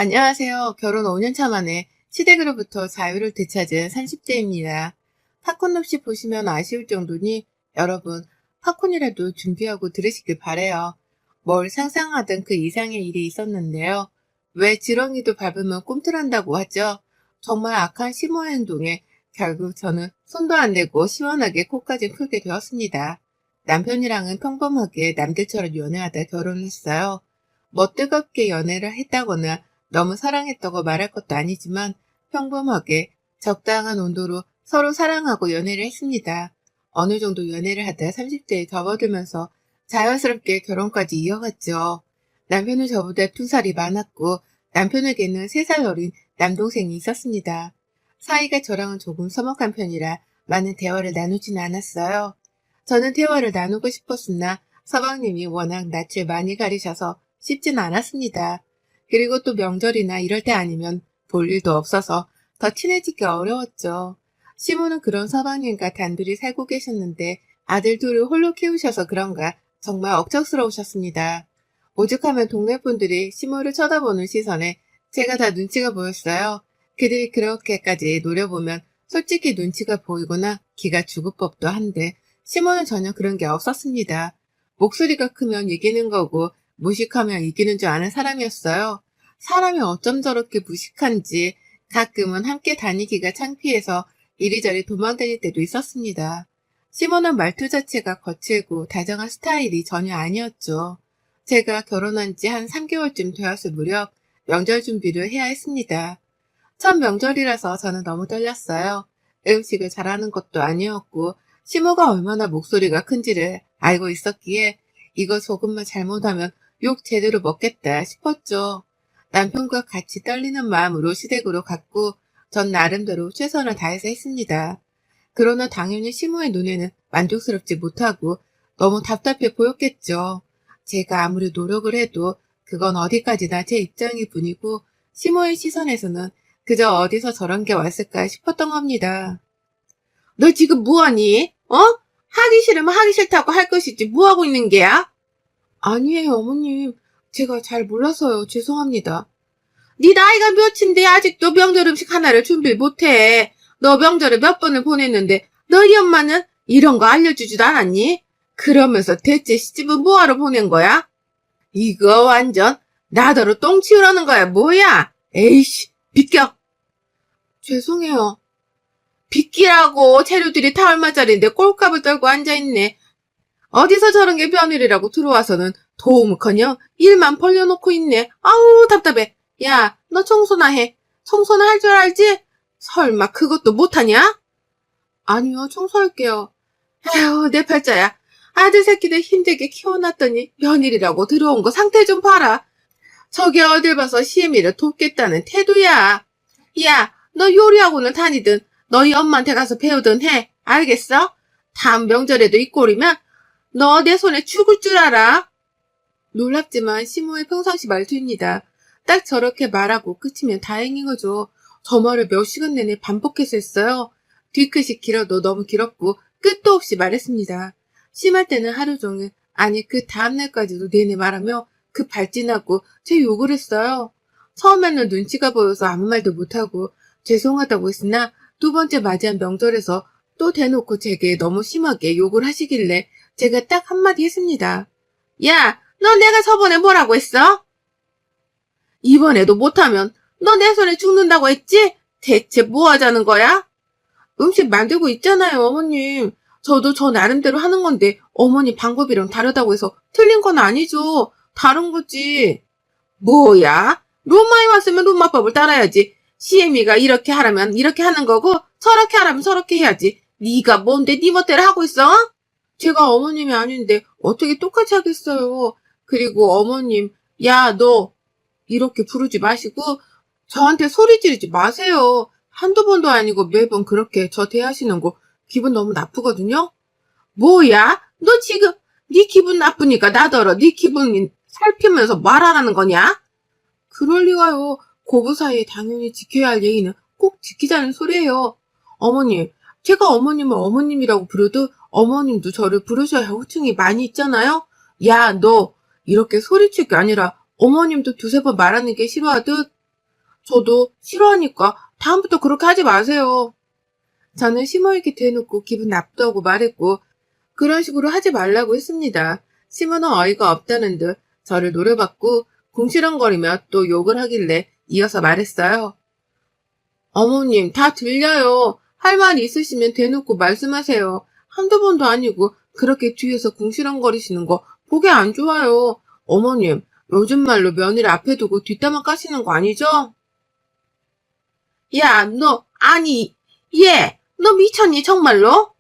안녕하세요. 결혼 5년차 만에 시댁으로부터 자유를 되찾은 30대입니다. 팝콘 없이 보시면 아쉬울 정도니 여러분 팝콘이라도 준비하고 들으시길 바래요. 뭘 상상하던 그 이상의 일이 있었는데요. 왜 지렁이도 밟으면 꿈틀한다고 하죠? 정말 악한 심오한 행동에 결국 저는 손도 안 대고 시원하게 코까지 풀게 되었습니다. 남편이랑은 평범하게 남들처럼 연애하다 결혼했어요. 뭐 뜨겁게 연애를 했다거나 너무 사랑했다고 말할 것도 아니지만 평범하게 적당한 온도로 서로 사랑하고 연애를 했습니다. 어느 정도 연애를 하다 30대에 접어들면서 자연스럽게 결혼까지 이어갔죠. 남편은 저보다 2살이 많았고 남편에게는 3살 어린 남동생이 있었습니다. 사이가 저랑은 조금 서먹한 편이라 많은 대화를 나누지는 않았어요. 저는 대화를 나누고 싶었으나 서방님이 워낙 낯을 많이 가리셔서 쉽지는 않았습니다. 그리고 또 명절이나 이럴 때 아니면 볼 일도 없어서 더 친해지기 어려웠죠. 시모는 그런 서방님과 단둘이 살고 계셨는데 아들 둘을 홀로 키우셔서 그런가 정말 억척스러우셨습니다. 오죽하면 동네 분들이 시모를 쳐다보는 시선에 제가 다 눈치가 보였어요. 그들이 그렇게까지 노려보면 솔직히 눈치가 보이거나 기가 죽을 법도 한데 시모는 전혀 그런 게 없었습니다. 목소리가 크면 이기는 거고 무식하면 이기는 줄 아는 사람이었어요. 사람이 어쩜 저렇게 무식한지 가끔은 함께 다니기가 창피해서 이리저리 도망다닐 때도 있었습니다. 시모는 말투 자체가 거칠고 다정한 스타일이 전혀 아니었죠. 제가 결혼한 지 한 3개월쯤 되었을 무렵 명절 준비를 해야 했습니다. 첫 명절이라서 저는 너무 떨렸어요. 음식을 잘하는 것도 아니었고 시모가 얼마나 목소리가 큰지를 알고 있었기에 이거 조금만 잘못하면 욕 제대로 먹겠다 싶었죠. 남편과 같이 떨리는 마음으로 시댁으로 갔고 전 나름대로 최선을 다해서 했습니다. 그러나 당연히 시모의 눈에는 만족스럽지 못하고 너무 답답해 보였겠죠. 제가 아무리 노력을 해도 그건 어디까지나 제 입장일 뿐이고 시모의 시선에서는 그저 어디서 저런 게 왔을까 싶었던 겁니다. 너 지금 뭐하니? 하기 싫으면 하기 싫다고 할 것이지 뭐하고 있는 게야? 아니에요, 어머님. 제가 잘 몰라서요. 죄송합니다. 네 나이가 몇인데 아직도 명절 음식 하나를 준비를 못해. 너 명절에 몇 번을 보냈는데 너희 엄마는 이런 거 알려주지도 않았니? 그러면서 대체 시집은 뭐하러 보낸 거야? 이거 완전 나더러 똥 치우라는 거야. 뭐야? 에이씨, 비켜. 죄송해요. 비키라고. 재료들이 다 얼마짜린데 꼴값을 떨고 앉아있네. 어디서 저런 게 며느리라고 들어와서는 도움은커녕 일만 벌려놓고 있네. 아우 답답해. 야, 너 청소나 해. 청소나 할 줄 알지? 설마 그것도 못하냐? 아니요, 청소할게요. 에휴, 내 팔자야. 아들 새끼들 힘들게 키워놨더니 며느리라고 들어온 거 상태 좀 봐라. 저게 어딜 봐서 시애미를 돕겠다는 태도야. 야, 너 요리학원을 다니든 너희 엄마한테 가서 배우든 해. 알겠어? 다음 명절에도 이 꼴이면 너 내 손에 죽을 줄 알아? 놀랍지만 시모의 평상시 말투입니다. 딱 저렇게 말하고 끝이면 다행인 거죠. 저 말을 몇 시간 내내 반복해서 했어요. 뒤끝이 길어도 너무 길었고 끝도 없이 말했습니다. 심할 때는 하루 종일, 아니 그 다음날까지도 내내 말하며 그 발진하고 제 욕을 했어요. 처음에는 눈치가 보여서 아무 말도 못하고 죄송하다고 했으나 두 번째 맞이한 명절에서 또 대놓고 제게 너무 심하게 욕을 하시길래 제가 딱 한마디 했습니다. 야, 너 내가 저번에 뭐라고 했어? 이번에도 못하면 너 내 손에 죽는다고 했지? 대체 뭐 하자는 거야? 음식 만들고 있잖아요, 어머님. 저도 저 나름대로 하는 건데 어머니 방법이랑 다르다고 해서 틀린 건 아니죠. 다른 거지. 뭐야? 로마에 왔으면 로마법을 따라야지. 시애미가 이렇게 하라면 이렇게 하는 거고 저렇게 하라면 저렇게 해야지. 네가 뭔데 네 멋대로 하고 있어? 제가 어머님이 아닌데 어떻게 똑같이 하겠어요. 그리고 어머님, 야, 너 이렇게 부르지 마시고 저한테 소리 지르지 마세요. 한두 번도 아니고 매번 그렇게 저 대하시는 거 기분 너무 나쁘거든요. 뭐야? 너 지금 네 기분 나쁘니까 나더러 네 기분 살피면서 말하라는 거냐? 그럴 리가요. 고부 사이에 당연히 지켜야 할 예의는 꼭 지키자는 소리예요. 어머님, 제가 어머님을 어머님이라고 부르도 어머님도 저를 부르셔야 할 호칭이 많이 있잖아요. 야, 너 이렇게 소리칠 게 아니라 어머님도 두세 번 말하는 게 싫어하듯. 저도 싫어하니까 다음부터 그렇게 하지 마세요. 저는 시모에게 대놓고 기분 나쁘다고 말했고 그런 식으로 하지 말라고 했습니다. 시모는 어이가 없다는 듯 저를 노려봤고 궁시렁거리며 또 욕을 하길래 이어서 말했어요. 어머님, 다 들려요. 할 말 있으시면 대놓고 말씀하세요. 한두 번도 아니고 그렇게 뒤에서 궁시렁거리시는 거 보기 안 좋아요. 어머님, 요즘 말로 며느리 앞에 두고 뒷담화 까시는 거 아니죠? 야, 너, 아니, 얘, 너 미쳤니, 정말로?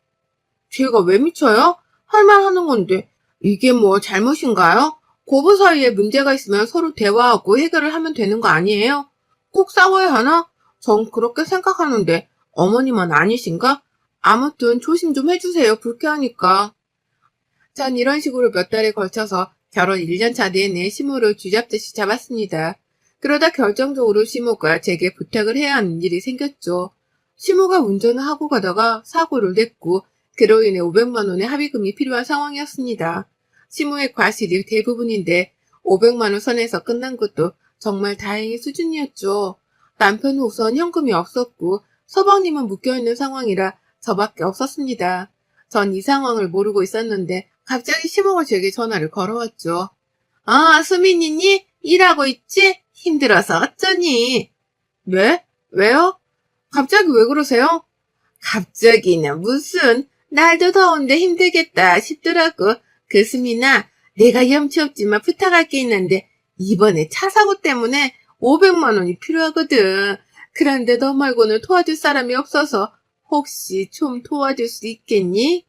제가 왜 미쳐요? 할 말 하는 건데, 이게 뭐 잘못인가요? 고부 사이에 문제가 있으면 서로 대화하고 해결을 하면 되는 거 아니에요? 꼭 싸워야 하나? 전 그렇게 생각하는데, 어머님은 아니신가? 아무튼 조심 좀 해주세요, 불쾌하니까. 전 이런 식으로 몇 달에 걸쳐서 결혼 1년차 내내 시모를 쥐잡듯이 잡았습니다. 그러다 결정적으로 시모가 제게 부탁을 해야 하는 일이 생겼죠. 시모가 운전을 하고 가다가 사고를 냈고 그로 인해 500만 원의 합의금이 필요한 상황이었습니다. 시모의 과실이 대부분인데 500만 원 선에서 끝난 것도 정말 다행의 수준이었죠. 남편은 우선 현금이 없었고 서방님은 묶여있는 상황이라 저밖에 없었습니다. 전 이 상황을 모르고 있었는데 갑자기 시모가 제게 전화를 걸어왔죠. 아, 수민이니? 일하고 있지? 힘들어서 어쩌니? 왜? 왜요? 갑자기 왜 그러세요? 갑자기는 무슨 날도 더운데 힘들겠다 싶더라고. 그 수민아, 내가 염치 없지만 부탁할 게 있는데 이번에 차 사고 때문에 500만 원이 필요하거든. 그런데 너 말고는 도와줄 사람이 없어서 혹시 좀 도와줄 수 있겠니?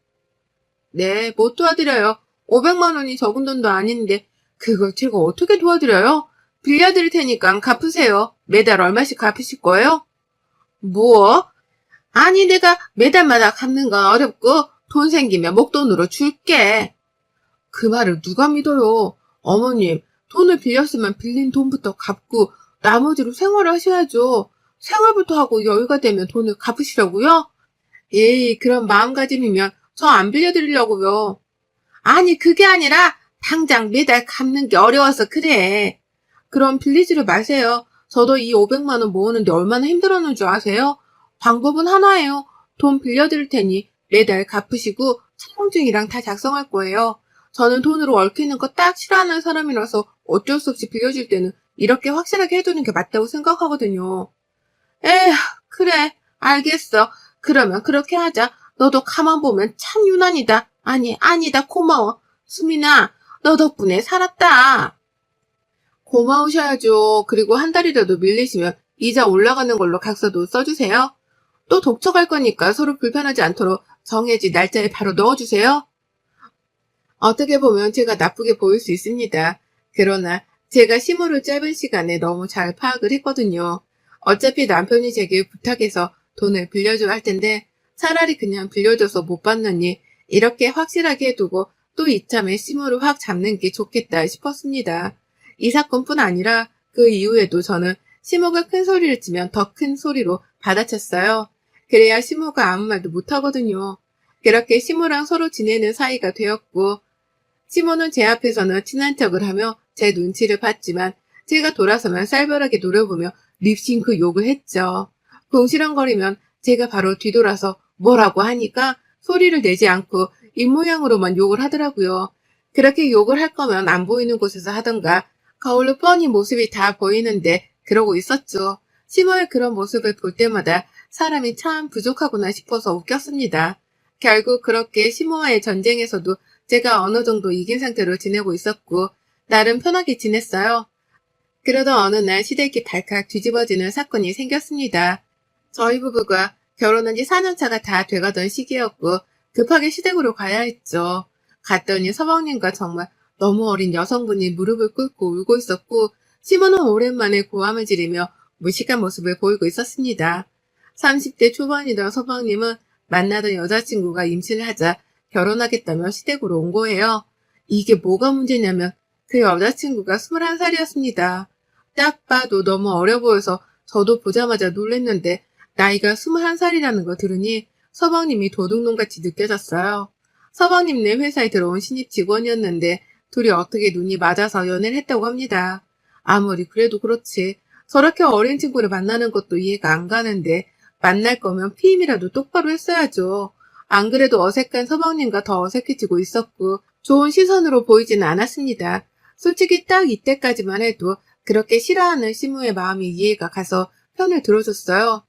네, 못 도와드려요. 500만 원이 적은 돈도 아닌데 그걸 제가 어떻게 도와드려요? 빌려드릴 테니까 갚으세요. 매달 얼마씩 갚으실 거예요? 뭐? 아니 내가 매달마다 갚는 건 어렵고 돈 생기면 목돈으로 줄게. 그 말을 누가 믿어요? 어머님, 돈을 빌렸으면 빌린 돈부터 갚고 나머지로 생활을 하셔야죠. 생활부터 하고 여유가 되면 돈을 갚으시려고요? 에이, 그런 마음가짐이면 저 안 빌려드리려고요. 아니, 그게 아니라 당장 매달 갚는 게 어려워서 그래. 그럼 빌리지를 마세요. 저도 이 500만 원 모으는데 얼마나 힘들었는 줄 아세요? 방법은 하나예요. 돈 빌려드릴 테니 매달 갚으시고 차용증이랑 다 작성할 거예요. 저는 돈으로 얽히는 거 딱 싫어하는 사람이라서 어쩔 수 없이 빌려줄 때는 이렇게 확실하게 해두는 게 맞다고 생각하거든요. 에휴, 그래, 알겠어. 그러면 그렇게 하자. 너도 가만 보면 참 유난이다. 아니, 아니다. 고마워. 수민아, 너 덕분에 살았다. 고마우셔야죠. 그리고 한 달이라도 밀리시면 이자 올라가는 걸로 각서도 써주세요. 또 독촉할 거니까 서로 불편하지 않도록 정해진 날짜에 바로 넣어주세요. 어떻게 보면 제가 나쁘게 보일 수 있습니다. 그러나 제가 시무를 짧은 시간에 너무 잘 파악을 했거든요. 어차피 남편이 제게 부탁해서 돈을 빌려줘야 할 텐데 차라리 그냥 빌려줘서 못 받느니 이렇게 확실하게 해두고 또 이참에 시무를 확 잡는 게 좋겠다 싶었습니다. 이 사건뿐 아니라 그 이후에도 저는 시모가 큰 소리를 치면 더 큰 소리로 받아쳤어요. 그래야 시모가 아무 말도 못하거든요. 그렇게 시모랑 서로 지내는 사이가 되었고 시모는 제 앞에서는 친한 척을 하며 제 눈치를 봤지만 제가 돌아서면 쌀벌하게 노려보며 립싱크 욕을 했죠. 궁시렁거리면 제가 바로 뒤돌아서 뭐라고 하니까 소리를 내지 않고 입모양으로만 욕을 하더라고요. 그렇게 욕을 할 거면 안 보이는 곳에서 하던가 거울로 뻔히 모습이 다 보이는데 그러고 있었죠. 시모의 그런 모습을 볼 때마다 사람이 참 부족하구나 싶어서 웃겼습니다. 결국 그렇게 시모와의 전쟁에서도 제가 어느 정도 이긴 상태로 지내고 있었고 나름 편하게 지냈어요. 그러던 어느 날 시댁이 발칵 뒤집어지는 사건이 생겼습니다. 저희 부부가 결혼한 지 4년 차가 다 돼가던 시기였고 급하게 시댁으로 가야 했죠. 갔더니 서방님과 정말 너무 어린 여성분이 무릎을 꿇고 울고 있었고 시모는 오랜만에 고함을 지르며 무식한 모습을 보이고 있었습니다. 30대 초반이던 서방님은 만나던 여자친구가 임신을 하자 결혼하겠다며 시댁으로 온 거예요. 이게 뭐가 문제냐면 그 여자친구가 21살이었습니다. 딱 봐도 너무 어려 보여서 저도 보자마자 놀랬는데 나이가 21살이라는 거 들으니 서방님이 도둑놈같이 느껴졌어요. 서방님네 회사에 들어온 신입 직원이었는데 둘이 어떻게 눈이 맞아서 연애를 했다고 합니다. 아무리 그래도 그렇지 저렇게 어린 친구를 만나는 것도 이해가 안 가는데 만날 거면 피임이라도 똑바로 했어야죠. 안 그래도 어색한 서방님과 더 어색해지고 있었고 좋은 시선으로 보이지는 않았습니다. 솔직히 딱 이때까지만 해도 그렇게 싫어하는 시무의 마음이 이해가 가서 편을 들어줬어요.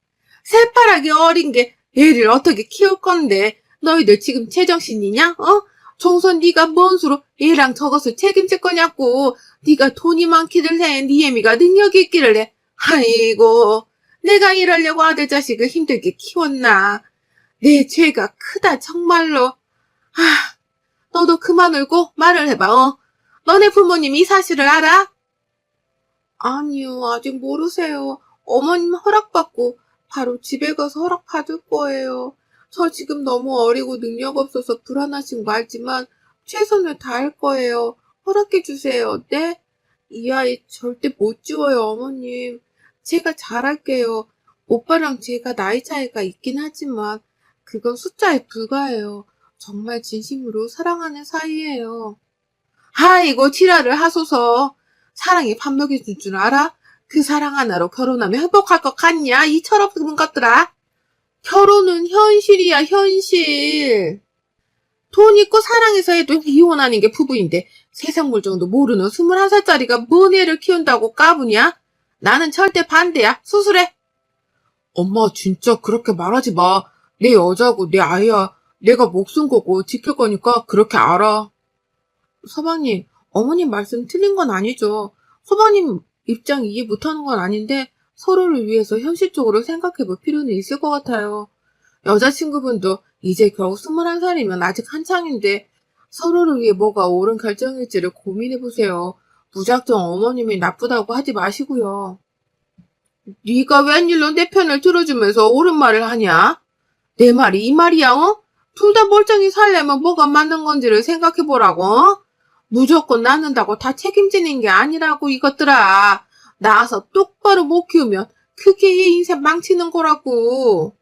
새파랗게 어린 게 애를 어떻게 키울 건데 너희들 지금 제정신이냐? 어? 종선 네가 뭔 수로 얘랑 저것을 책임질 거냐고. 네가 돈이 많기를 해. 네 애미가 능력이 있기를 해. 아이고 내가 이러려고 아들 자식을 힘들게 키웠나. 내 죄가 크다 정말로. 아, 너도 그만 울고 말을 해봐. 너네 부모님 이 사실을 알아? 아니요, 아직 모르세요. 어머님 허락받고 바로 집에 가서 허락받을 거예요. 저 지금 너무 어리고 능력 없어서 불안하신 거 알지만 최선을 다할 거예요. 허락해 주세요. 네? 이 아이 절대 못 지워요, 어머님. 제가 잘할게요. 오빠랑 제가 나이 차이가 있긴 하지만 그건 숫자에 불과해요. 정말 진심으로 사랑하는 사이예요. 아이고, 지랄을 하소서. 사랑이 밥 먹여줄 줄 알아? 그 사랑 하나로 결혼하면 행복할 것 같냐? 이 철없는 것들아. 결혼은 현실이야, 현실. 돈 있고 사랑해서 해도 이혼하는 게 부부인데 세상 물정도 모르는 21살짜리가 뭔 애를 키운다고 까부냐? 나는 절대 반대야. 수술해. 엄마 진짜 그렇게 말하지 마. 내 여자고 내 아이야. 내가 목숨 걸고 지킬 거니까 그렇게 알아. 서방님, 어머님 말씀 틀린 건 아니죠. 서방님 입장 이해 못하는 건 아닌데 서로를 위해서 현실적으로 생각해 볼 필요는 있을 것 같아요. 여자친구분도 이제 겨우 21살이면 아직 한창인데 서로를 위해 뭐가 옳은 결정일지를 고민해 보세요. 무작정 어머님이 나쁘다고 하지 마시고요. 네가 웬일로 내 편을 들어주면서 옳은 말을 하냐? 내 말이 이 말이야, 어? 둘 다 멀쩡히 살려면 뭐가 맞는 건지를 생각해 보라고, 어? 무조건 낳는다고 다 책임지는 게 아니라고 이것들아. 낳아서 똑바로 못 키우면 그게 얘 인생 망치는 거라고.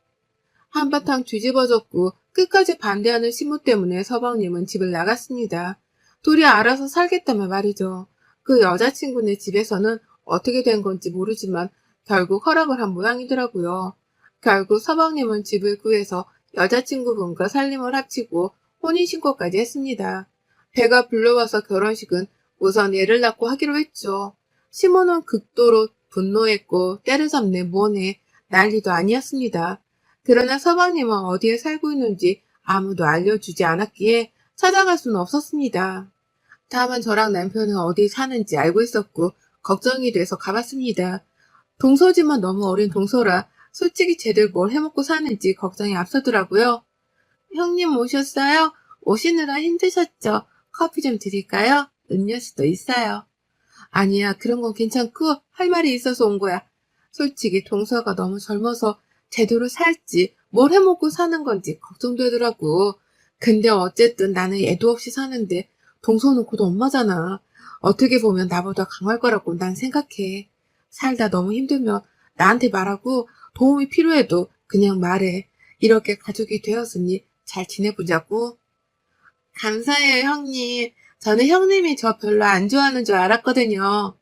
한바탕 뒤집어졌고 끝까지 반대하는 시모 때문에 서방님은 집을 나갔습니다. 둘이 알아서 살겠다며 말이죠. 그 여자친구네 집에서는 어떻게 된 건지 모르지만 결국 허락을 한 모양이더라고요. 결국 서방님은 집을 구해서 여자친구분과 살림을 합치고 혼인신고까지 했습니다. 배가 불러와서 결혼식은 우선 애를 낳고 하기로 했죠. 시모는 극도로 분노했고 때려잡네 뭐네 난리도 아니었습니다. 그러나 서방님은 어디에 살고 있는지 아무도 알려주지 않았기에 찾아갈 수는 없었습니다. 다만 저랑 남편은 어디 사는지 알고 있었고 걱정이 돼서 가봤습니다. 동서지만 너무 어린 동서라 솔직히 쟤들 뭘 해먹고 사는지 걱정이 앞서더라고요. 형님 오셨어요? 오시느라 힘드셨죠? 커피 좀 드릴까요? 음료수도 있어요. 아니야, 그런 건 괜찮고 할 말이 있어서 온 거야. 솔직히 동서가 너무 젊어서 제대로 살지 뭘 해먹고 사는 건지 걱정되더라고. 근데 어쨌든 나는 애도 없이 사는데 동서는 곧 엄마잖아. 어떻게 보면 나보다 강할 거라고 난 생각해. 살다 너무 힘들면 나한테 말하고 도움이 필요해도 그냥 말해. 이렇게 가족이 되었으니 잘 지내보자고. 감사해요, 형님. 저는 형님이 저 별로 안 좋아하는 줄 알았거든요.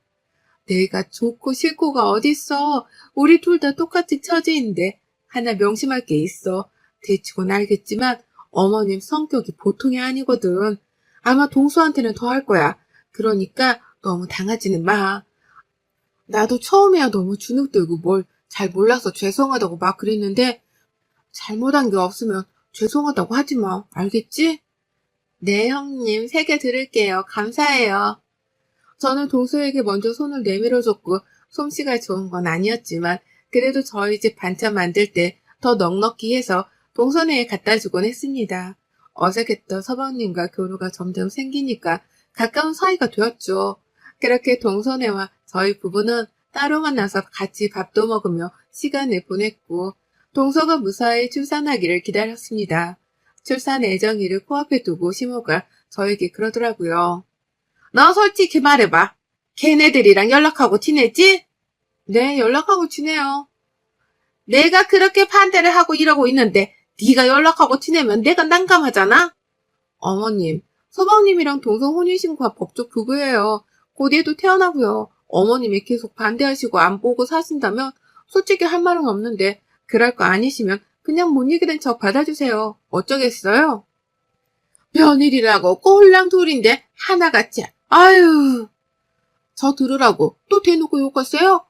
내가 좋고 싫고가 어딨어. 우리 둘 다 똑같이 처지인데 하나 명심할 게 있어. 대충은 알겠지만 어머님 성격이 보통이 아니거든. 아마 동수한테는 더 할 거야. 그러니까 너무 당하지는 마. 나도 처음에야 너무 주눅들고 뭘 잘 몰라서 죄송하다고 막 그랬는데 잘못한 게 없으면 죄송하다고 하지 마. 알겠지? 네, 형님. 새겨 들을게요. 감사해요. 저는 동서에게 먼저 손을 내밀어줬고 솜씨가 좋은 건 아니었지만 그래도 저희 집 반찬 만들 때 더 넉넉히 해서 동서네에 갖다 주곤 했습니다. 어색했던 서방님과 교류가 점점 생기니까 가까운 사이가 되었죠. 그렇게 동서네와 저희 부부는 따로 만나서 같이 밥도 먹으며 시간을 보냈고 동서가 무사히 출산하기를 기다렸습니다. 출산 예정일을 코앞에 두고 시모가 저에게 그러더라고요. 너 솔직히 말해봐. 걔네들이랑 연락하고 지내지? 네, 연락하고 지내요. 내가 그렇게 반대를 하고 이러고 있는데 네가 연락하고 지내면 내가 난감하잖아? 어머님, 서방님이랑 동성 혼인신고한 법적 부부예요. 곧 얘도 태어나고요. 어머님이 계속 반대하시고 안 보고 사신다면 솔직히 할 말은 없는데 그럴 거 아니시면 그냥 못 이기는 척 받아주세요. 어쩌겠어요? 며느리라고 꼴랑 둘인데 하나같이. 아유. 저 들으라고 또 대놓고 욕하세요?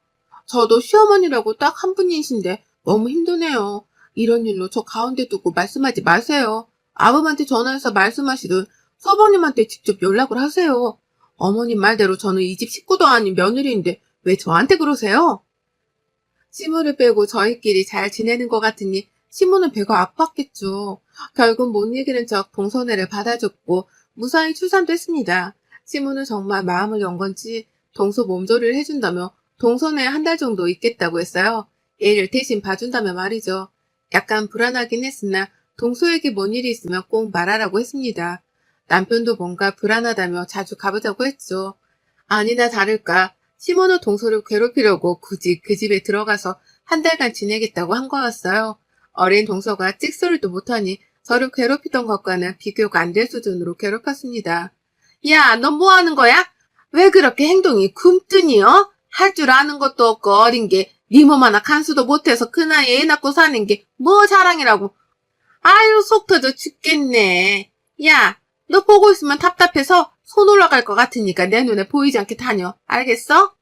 저도 시어머니라고 딱 한 분이신데 너무 힘드네요. 이런 일로 저 가운데 두고 말씀하지 마세요. 아버님한테 전화해서 말씀하시든 서방님한테 직접 연락을 하세요. 어머님 말대로 저는 이 집 식구도 아닌 며느리인데 왜 저한테 그러세요? 시무를 빼고 저희끼리 잘 지내는 것 같으니 시무는 배가 아팠겠죠. 결국 못 이기는 척 동서네를 받아줬고 무사히 출산됐습니다. 시무는 정말 마음을 연 건지 동서 몸조리를 해준다며 동서네에 한 달 정도 있겠다고 했어요. 얘를 대신 봐준다며 말이죠. 약간 불안하긴 했으나 동서에게 뭔 일이 있으면 꼭 말하라고 했습니다. 남편도 뭔가 불안하다며 자주 가보자고 했죠. 아니나 다를까 시모는 동서를 괴롭히려고 굳이 그 집에 들어가서 한 달간 지내겠다고 한 거였어요. 어린 동서가 찍소리도 못하니 저를 괴롭히던 것과는 비교가 안 될 수준으로 괴롭혔습니다. 야, 너 뭐 하는 거야? 왜 그렇게 행동이 굼뜨니, 어? 할 줄 아는 것도 없고 어린 게 네 몸 하나 간수도 못해서 그 나이에 애 낳고 사는 게 뭐 자랑이라고. 아유, 속 터져 죽겠네. 야, 너 보고 있으면 답답해서 손 올라갈 것 같으니까 내 눈에 보이지 않게 다녀. 알겠어?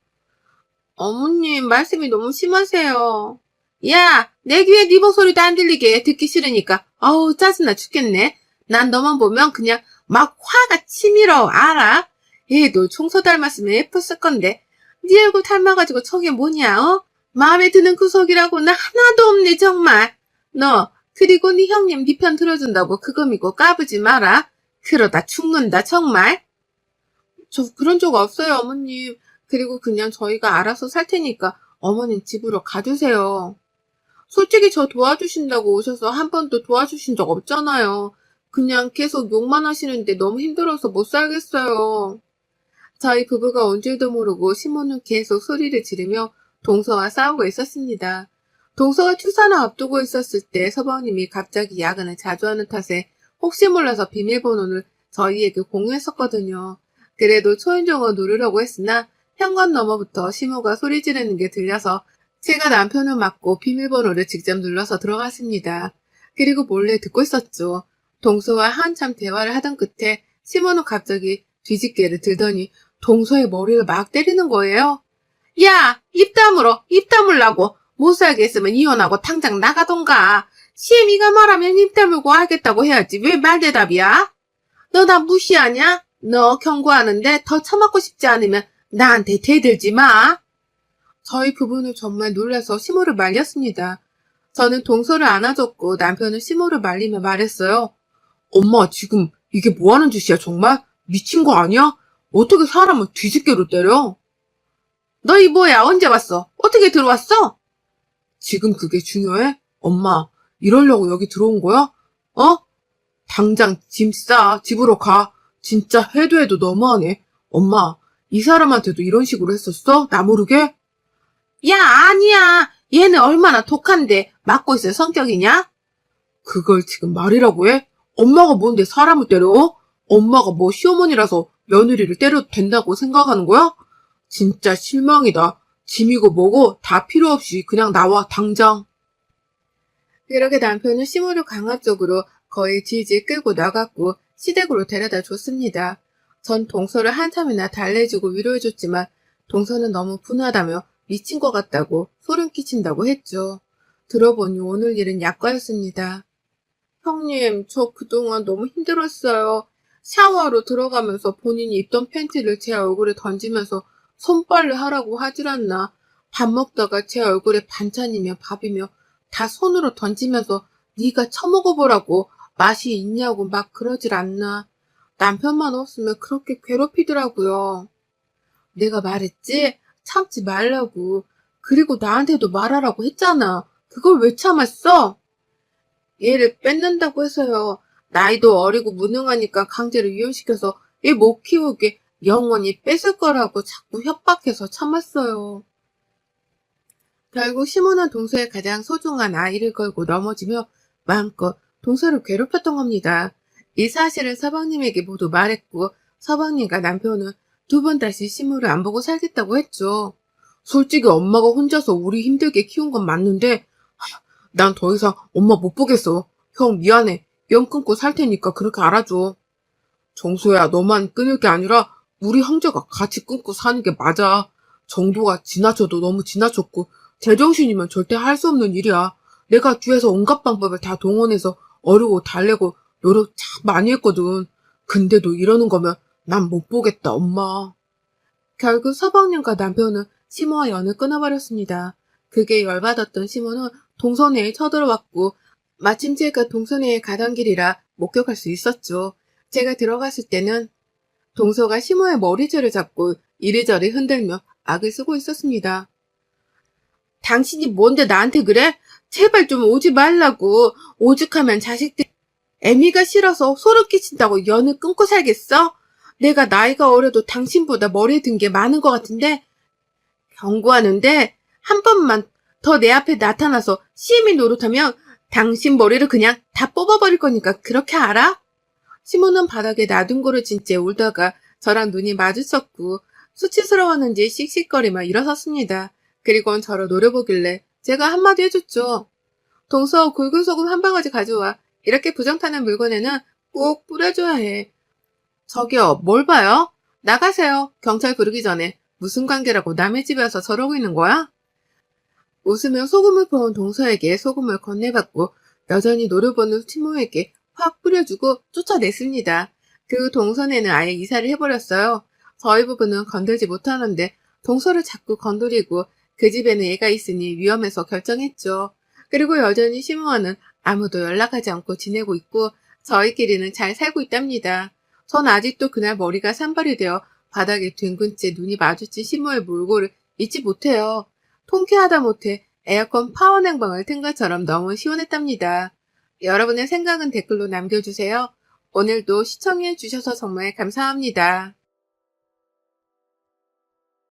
어머님, 말씀이 너무 심하세요. 야, 내 귀에 네 목소리도 안 들리게 듣기 싫으니까 어우 짜증나 죽겠네. 난 너만 보면 그냥 막 화가 치밀어. 알아? 얘도 총서 닮았으면 예뻤을 건데 네 얼굴 닮아가지고 저게 뭐냐, 어? 마음에 드는 구석이라고 나 하나도 없네 정말. 너 그리고 네 형님 네 편 들어준다고 그거 믿고 까부지 마라. 그러다 죽는다 정말. 저 그런 적 없어요 어머님. 그리고 그냥 저희가 알아서 살 테니까 어머님 집으로 가주세요. 솔직히 저 도와주신다고 오셔서 한 번도 도와주신 적 없잖아요. 그냥 계속 욕만 하시는데 너무 힘들어서 못 살겠어요. 저희 부부가 온 줄도 모르고 시모는 계속 소리를 지르며 동서와 싸우고 있었습니다. 동서가 출산을 앞두고 있었을 때 서방님이 갑자기 야근을 자주 하는 탓에 혹시 몰라서 비밀번호를 저희에게 공유했었거든요. 그래도 초인종을 누르려고 했으나 현관 너머부터 시모가 소리 지르는 게 들려서 제가 남편을 맡고 비밀번호를 직접 눌러서 들어갔습니다. 그리고 몰래 듣고 있었죠. 동서와 한참 대화를 하던 끝에 시모는 갑자기 뒤집개를 들더니 동서의 머리를 막 때리는 거예요. 야! 입 다물어! 입 다물라고! 못 살겠으면 이혼하고 당장 나가던가! 시애미가 말하면 입 다물고 알겠다고 해야지 왜 말대답이야? 너 나 무시하냐? 너 경고하는데 더 처맞고 싶지 않으면 나한테 대들지 마! 저희 부부는 정말 놀라서 시모를 말렸습니다. 저는 동서를 안아줬고 남편은 시모를 말리며 말했어요. 엄마 지금 이게 뭐하는 짓이야 정말? 미친 거 아니야? 어떻게 사람을 뒤집개로 때려? 너희 뭐야 언제 왔어? 어떻게 들어왔어? 지금 그게 중요해? 엄마 이러려고 여기 들어온 거야? 어? 당장 짐 싸 집으로 가. 진짜 해도 너무하네. 엄마 이 사람한테도 이런 식으로 했었어? 나 모르게? 야 아니야. 얘는 얼마나 독한데 맡고 있을 성격이냐? 그걸 지금 말이라고 해? 엄마가 뭔데 사람을 때려? 엄마가 뭐 시어머니라서 며느리를 때려도 된다고 생각하는 거야? 진짜 실망이다. 짐이고 뭐고 다 필요 없이 그냥 나와 당장. 그렇게 남편은 시모를 강압적으로 거의 질질 끌고 나갔고 시댁으로 데려다 줬습니다. 전 동서를 한참이나 달래주고 위로해줬지만 동서는 너무 분하다며 미친 것 같다고 소름 끼친다고 했죠. 들어보니 오늘 일은 약과였습니다. 형님, 저 그동안 너무 힘들었어요. 샤워하러 들어가면서 본인이 입던 팬티를 제 얼굴에 던지면서 손빨래 하라고 하질 않나. 밥 먹다가 제 얼굴에 반찬이며 밥이며 다 손으로 던지면서 네가 처먹어보라고 맛이 있냐고 막 그러질 않나. 남편만 없으면 그렇게 괴롭히더라고요. 내가 말했지? 참지 말라고. 그리고 나한테도 말하라고 했잖아. 그걸 왜 참았어? 얘를 뺏는다고 해서요. 나이도 어리고 무능하니까 강제로 이혼시켜서 얘 못 키우게 영원히 뺏을 거라고 자꾸 협박해서 참았어요. 결국 시모는 동서의 가장 소중한 아이를 걸고 넘어지며 마음껏 동서를 괴롭혔던 겁니다. 이 사실을 서방님에게 모두 말했고 서방님과 남편은 두 번 다시 시무를 안 보고 살겠다고 했죠. 솔직히 엄마가 혼자서 우리 힘들게 키운 건 맞는데 난 더 이상 엄마 못 보겠어. 형 미안해. 연 끊고 살 테니까 그렇게 알아줘. 정수야, 너만 끊을 게 아니라 우리 형제가 같이 끊고 사는 게 맞아. 정도가 지나쳐도 너무 지나쳤고 제정신이면 절대 할 수 없는 일이야. 내가 뒤에서 온갖 방법을 다 동원해서 어르고 달래고 노력 참 많이 했거든. 근데도 이러는 거면 난 못 보겠다, 엄마. 결국 서방님과 남편은 시모와 연을 끊어버렸습니다. 그게 열받았던 시모는 동선회에 쳐들어왔고 마침 제가 동선회에 가던 길이라 목격할 수 있었죠. 제가 들어갔을 때는 동서가 시모의 머리채를 잡고 이리저리 흔들며 악을 쓰고 있었습니다. 당신이 뭔데 나한테 그래? 제발 좀 오지 말라고. 오죽하면 자식들 애미가 싫어서 소름 끼친다고 연을 끊고 살겠어? 내가 나이가 어려도 당신보다 머리에 든 게 많은 것 같은데 경고하는데 한 번만 더 내 앞에 나타나서 시엠이 노릇하면 당신 머리를 그냥 다 뽑아버릴 거니까 그렇게 알아? 시모는 바닥에 나둔고를 진 채 울다가 저랑 눈이 마주쳤고 수치스러웠는지 씩씩거리며 일어섰습니다. 그리고는 저를 노려보길래 제가 한마디 해줬죠. 동서 굵은 소금 한 바가지 가져와. 이렇게 부정타는 물건에는 꼭 뿌려줘야 해. 저기요, 뭘 봐요? 나가세요. 경찰 부르기 전에. 무슨 관계라고 남의 집에 와서 저러고 있는 거야? 웃으며 소금을 부은 동서에게 소금을 건네받고 여전히 노려보는 시모에게 확 뿌려주고 쫓아냈습니다. 그 동선에는 아예 이사를 해버렸어요. 저희 부부는 건들지 못하는데 동서를 자꾸 건드리고 그 집에는 애가 있으니 위험해서 결정했죠. 그리고 여전히 시모와는 아무도 연락하지 않고 지내고 있고 저희끼리는 잘 살고 있답니다. 전 아직도 그날 머리가 산발이 되어 바닥에 뒹군 채 눈이 마주친 시모의 몰골을 잊지 못해요. 통쾌하다 못해 에어컨 파워 냉방을 튼 것처럼 너무 시원했답니다. 여러분의 생각은 댓글로 남겨주세요. 오늘도 시청해주셔서 정말 감사합니다.